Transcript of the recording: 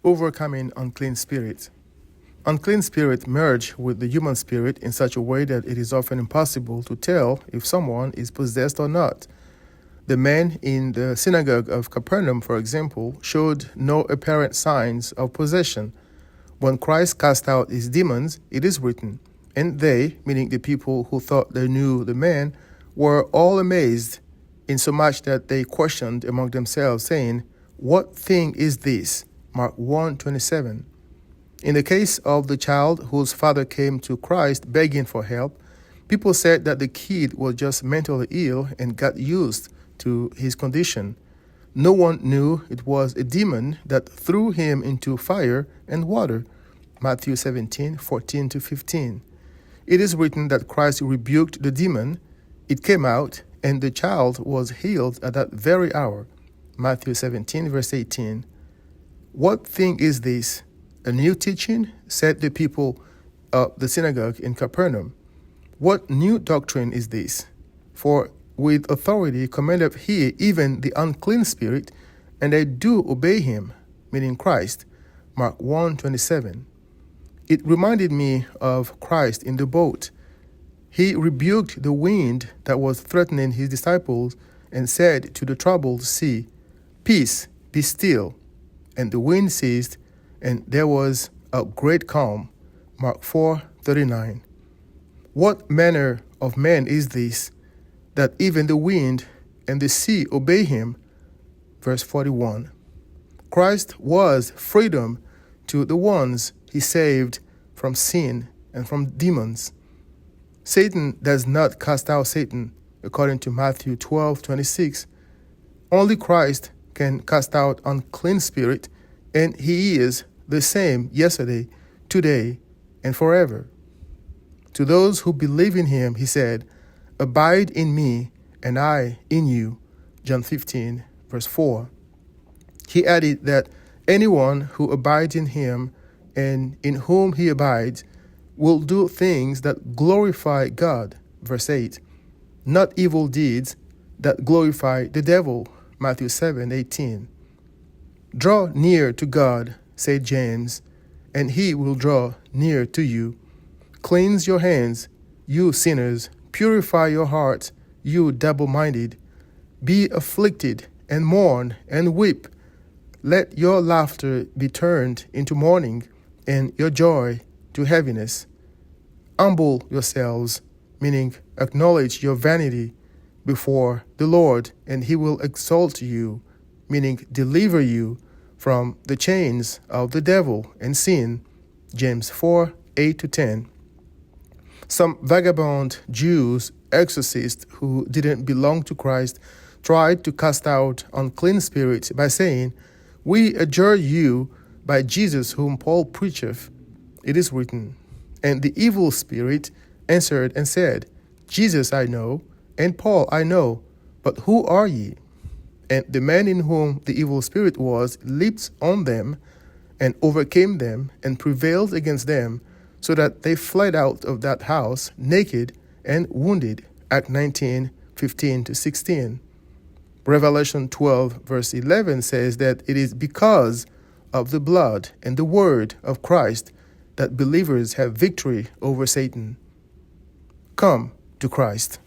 Overcoming unclean spirit. Unclean spirit merge with the human spirit in such a way that it is often impossible to tell if someone is possessed or not. The men in the synagogue of Capernaum, for example, showed no apparent signs of possession. When Christ cast out his demons, it is written, and they, meaning the people who thought they knew the man, were all amazed, insomuch that they questioned among themselves, saying, "What thing is this?" Mark 1:27. In the case of the child whose father came to Christ begging for help, people said that the kid was just mentally ill and got used to his condition. No one knew it was a demon that threw him into fire and water. Matthew 17:14-15. It is written that Christ rebuked the demon, it came out, and the child was healed at that very hour. Matthew 17:18. What thing is this? A new teaching? Said the people of the synagogue in Capernaum. What new doctrine is this? For with authority commandeth he even the unclean spirit, and they do obey him, meaning Christ. Mark 1:27. It reminded me of Christ in the boat. He rebuked the wind that was threatening his disciples and said to the troubled sea, "Peace, be still." And the wind ceased, and there was a great calm. Mark 4:39. What manner of man is this, that even the wind and the sea obey him? Verse 41. Christ was freedom to the ones he saved from sin and from demons. Satan does not cast out Satan, according to Matthew 12:26. Only Christ can cast out unclean spirit, and he is the same yesterday, today, and forever. To those who believe in him, he said, "Abide in me, and I in you." John 15, verse 4. He added that anyone who abides in him and in whom he abides will do things that glorify God. Verse 8. Not evil deeds that glorify the devil. Matthew 7:18. Draw near to God, said James, and he will draw near to you. Cleanse your hands, you sinners. Purify your hearts, you double-minded. Be afflicted and mourn and weep. Let your laughter be turned into mourning, and your joy to heaviness. Humble yourselves, meaning acknowledge your vanity before the Lord, and he will exalt you, meaning deliver you from the chains of the devil and sin. James 4:8-10. Some vagabond Jews, exorcists who didn't belong to Christ, tried to cast out unclean spirits by saying, "We adjure you by Jesus whom Paul preacheth." It is written, "And the evil spirit answered and said, Jesus I know, and Paul I know, but who are ye?" And the man in whom the evil spirit was leaped on them and overcame them and prevailed against them, so that they fled out of that house naked and wounded. Act 19:15-16. Revelation 12, verse 11 says that it is because of the blood and the word of Christ that believers have victory over Satan. Come to Christ.